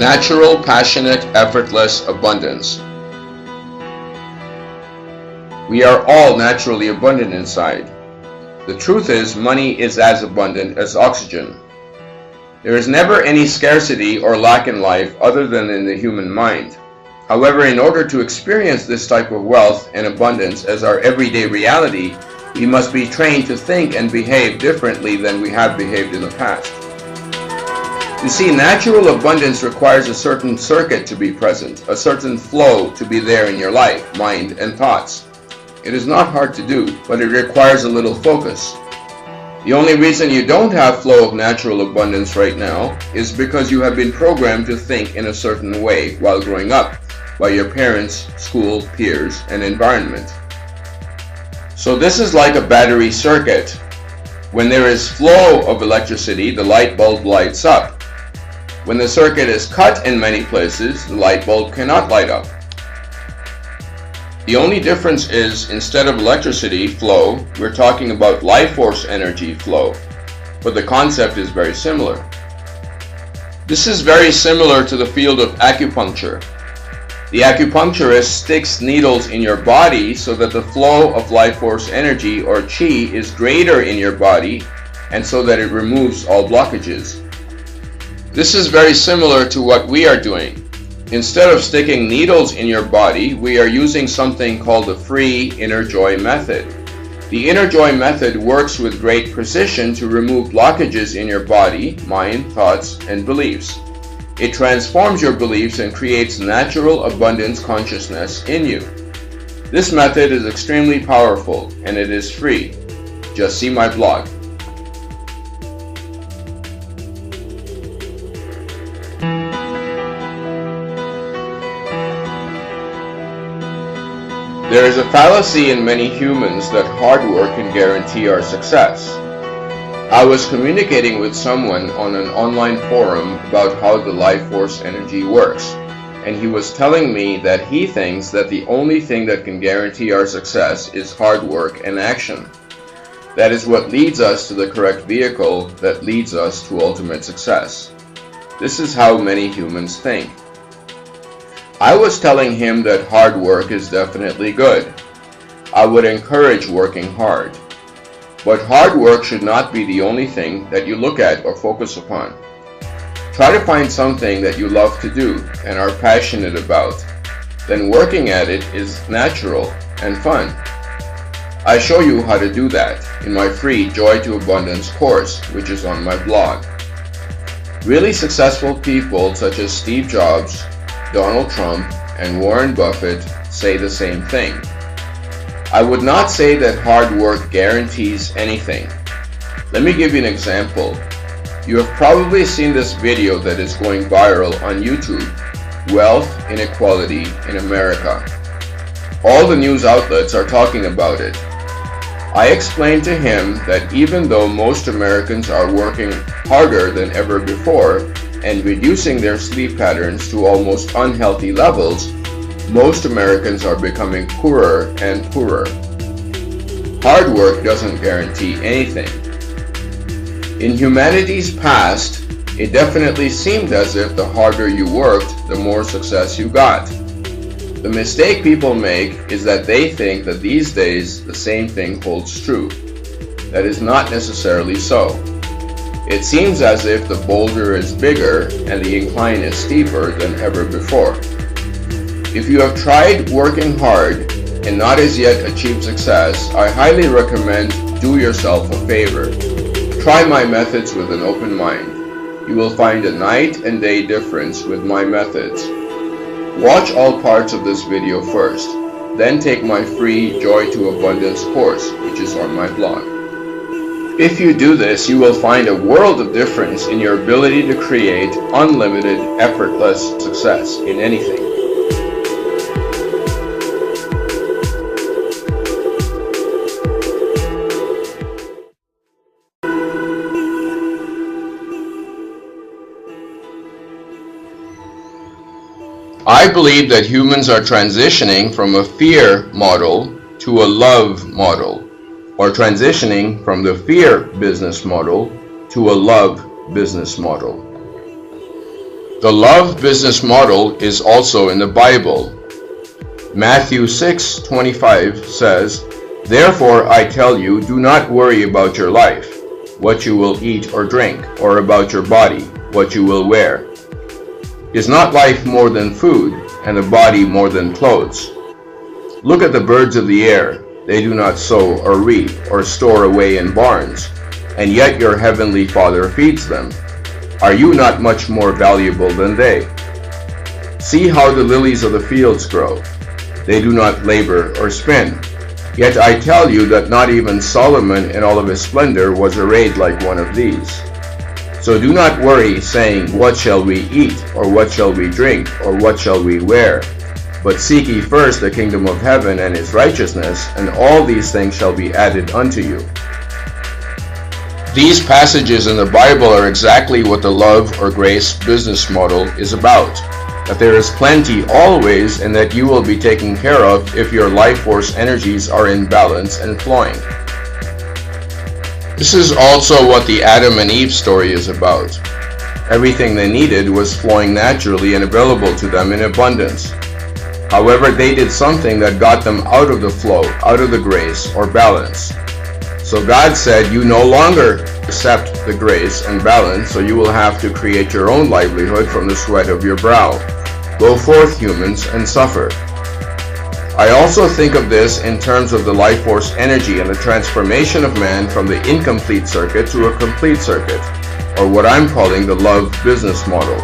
Natural, passionate, effortless abundance. We are all naturally abundant inside. The truth is, money is as abundant as oxygen. There is never any scarcity or lack in life other than in the human mind. However, in order to experience this type of wealth and abundance as our everyday reality, we must be trained to think and behave differently than we have behaved in the past. You see, natural abundance requires a certain circuit to be present, a certain flow to be there in your life, mind, and thoughts. It is not hard to do, but it requires a little focus. The only reason you don't have flow of natural abundance right now is because you have been programmed to think in a certain way while growing up by your parents, school, peers, and environment. So this is like a battery circuit. When there is flow of electricity, the light bulb lights up. When the circuit is cut in many places, the light bulb cannot light up. The only difference is, instead of electricity flow, we're talking about life force energy flow, but the concept is very similar. This is very similar to the field of acupuncture. The acupuncturist sticks needles in your body so that the flow of life force energy, or chi, is greater in your body, and so that it removes all blockages. This is very similar to what we are doing. Instead of sticking needles in your body, we are using something called the free inner joy method. The inner joy method works with great precision to remove blockages in your body, mind, thoughts, and beliefs. It transforms your beliefs and creates natural abundance consciousness in you. This method is extremely powerful, and it is free. Just see my blog. There is a fallacy in many humans that hard work can guarantee our success. I was communicating with someone on an online forum about how the life force energy works, and he was telling me that he thinks that the only thing that can guarantee our success is hard work and action. That is what leads us to the correct vehicle that leads us to ultimate success. This is how many humans think. I was telling him that hard work is definitely good. I would encourage working hard. But hard work should not be the only thing that you look at or focus upon. Try to find something that you love to do and are passionate about. Then working at it is natural and fun. I show you how to do that in my free Joy to Abundance course, which is on my blog. Really successful people such as Steve Jobs, Donald Trump, and Warren Buffett say the same thing. I would not say that hard work guarantees anything. Let me give you an example. You have probably seen this video that is going viral on YouTube, Wealth Inequality in America. All the news outlets are talking about it. I explained to him that even though most Americans are working harder than ever before, and reducing their sleep patterns to almost unhealthy levels, most Americans are becoming poorer and poorer. Hard work doesn't guarantee anything. In humanity's past, it definitely seemed as if the harder you worked, the more success you got. The mistake people make is that they think that these days the same thing holds true. That is not necessarily so. It seems as if the boulder is bigger and the incline is steeper than ever before. If you have tried working hard and not as yet achieved success, I highly recommend do yourself a favor. Try my methods with an open mind. You will find a night and day difference with my methods. Watch all parts of this video first, then take my free Joy to Abundance course, which is on my blog. If you do this, you will find a world of difference in your ability to create unlimited, effortless success in anything. I believe that humans are transitioning from a fear model to a love model, or transitioning from the fear business model to a love business model. The love business model is also in the Bible. Matthew 6:25 says, "Therefore I tell you, do not worry about your life, what you will eat or drink, or about your body, what you will wear. Is not life more than food, and the body more than clothes? Look at the birds of the air. They do not sow or reap or store away in barns, and yet your heavenly Father feeds them. Are you not much more valuable than they? See how the lilies of the fields grow. They do not labor or spin. Yet I tell you that not even Solomon in all of his splendor was arrayed like one of these. So do not worry, saying, what shall we eat, or what shall we drink, or what shall we wear? But seek ye first the kingdom of heaven and his righteousness, and all these things shall be added unto you." These passages in the Bible are exactly what the love or grace business model is about. That there is plenty always, and that you will be taken care of if your life force energies are in balance and flowing. This is also what the Adam and Eve story is about. Everything they needed was flowing naturally and available to them in abundance. However, they did something that got them out of the flow, out of the grace or balance. So God said, you no longer accept the grace and balance, so you will have to create your own livelihood from the sweat of your brow. Go forth, humans, and suffer. I also think of this in terms of the life force energy and the transformation of man from the incomplete circuit to a complete circuit, or what I'm calling the love business model.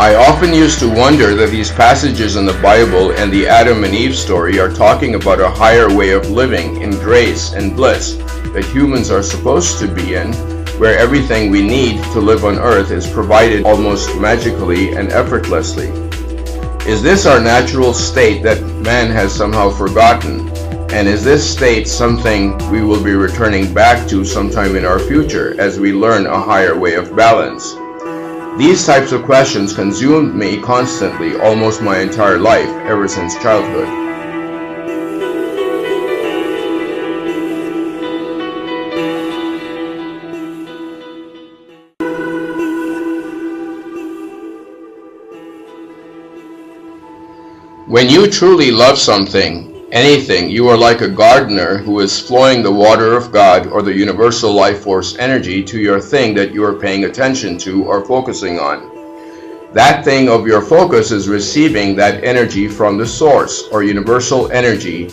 I often used to wonder that these passages in the Bible and the Adam and Eve story are talking about a higher way of living in grace and bliss that humans are supposed to be in, where everything we need to live on earth is provided almost magically and effortlessly. Is this our natural state that man has somehow forgotten? And is this state something we will be returning back to sometime in our future as we learn a higher way of balance? These types of questions consumed me constantly almost my entire life, ever since childhood. When you truly love something, anything, you are like a gardener who is flowing the water of God or the universal life force energy to your thing that you are paying attention to or focusing on. That thing of your focus is receiving that energy from the source or universal energy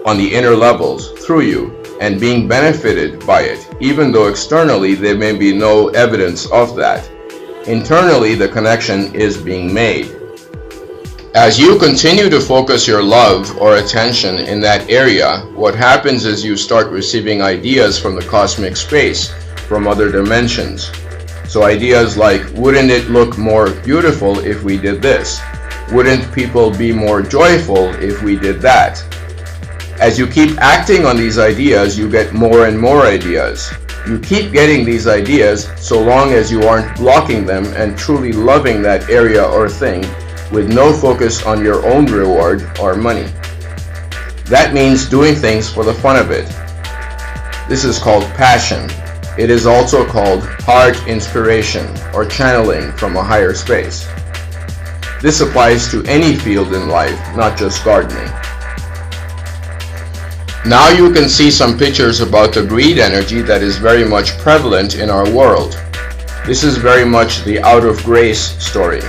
on the inner levels through you and being benefited by it, even though externally there may be no evidence of that. Internally, the connection is being made. As you continue to focus your love or attention in that area, what happens is you start receiving ideas from the cosmic space, from other dimensions. So ideas like, wouldn't it look more beautiful if we did this? Wouldn't people be more joyful if we did that? As you keep acting on these ideas, you get more and more ideas. You keep getting these ideas so long as you aren't blocking them and truly loving that area or thing, with no focus on your own reward or money. That means doing things for the fun of it. This is called passion. It is also called heart inspiration or channeling from a higher space. This applies to any field in life, not just gardening. Now you can see some pictures about the greed energy that is very much prevalent in our world. This is very much the out of grace story.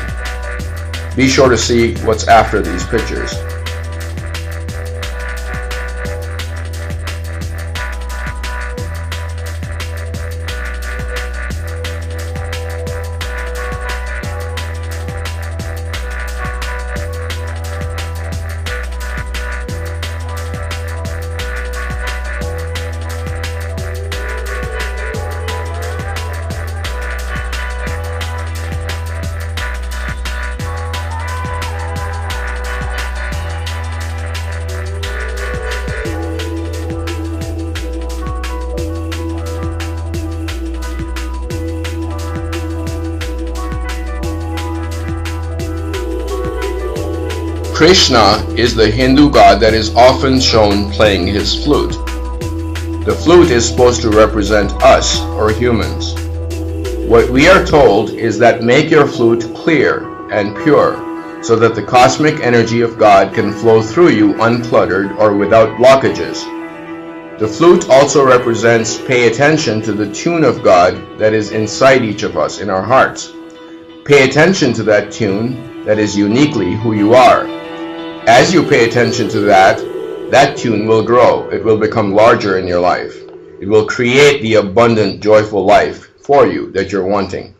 Be sure to see what's after these pictures. Krishna is the Hindu god that is often shown playing his flute. The flute is supposed to represent us, or humans. What we are told is that make your flute clear and pure, so that the cosmic energy of God can flow through you uncluttered or without blockages. The flute also represents pay attention to the tune of God that is inside each of us in our hearts. Pay attention to that tune that is uniquely who you are. As you pay attention to that tune will grow. It will become larger in your life. It will create the abundant, joyful life for you that you're wanting.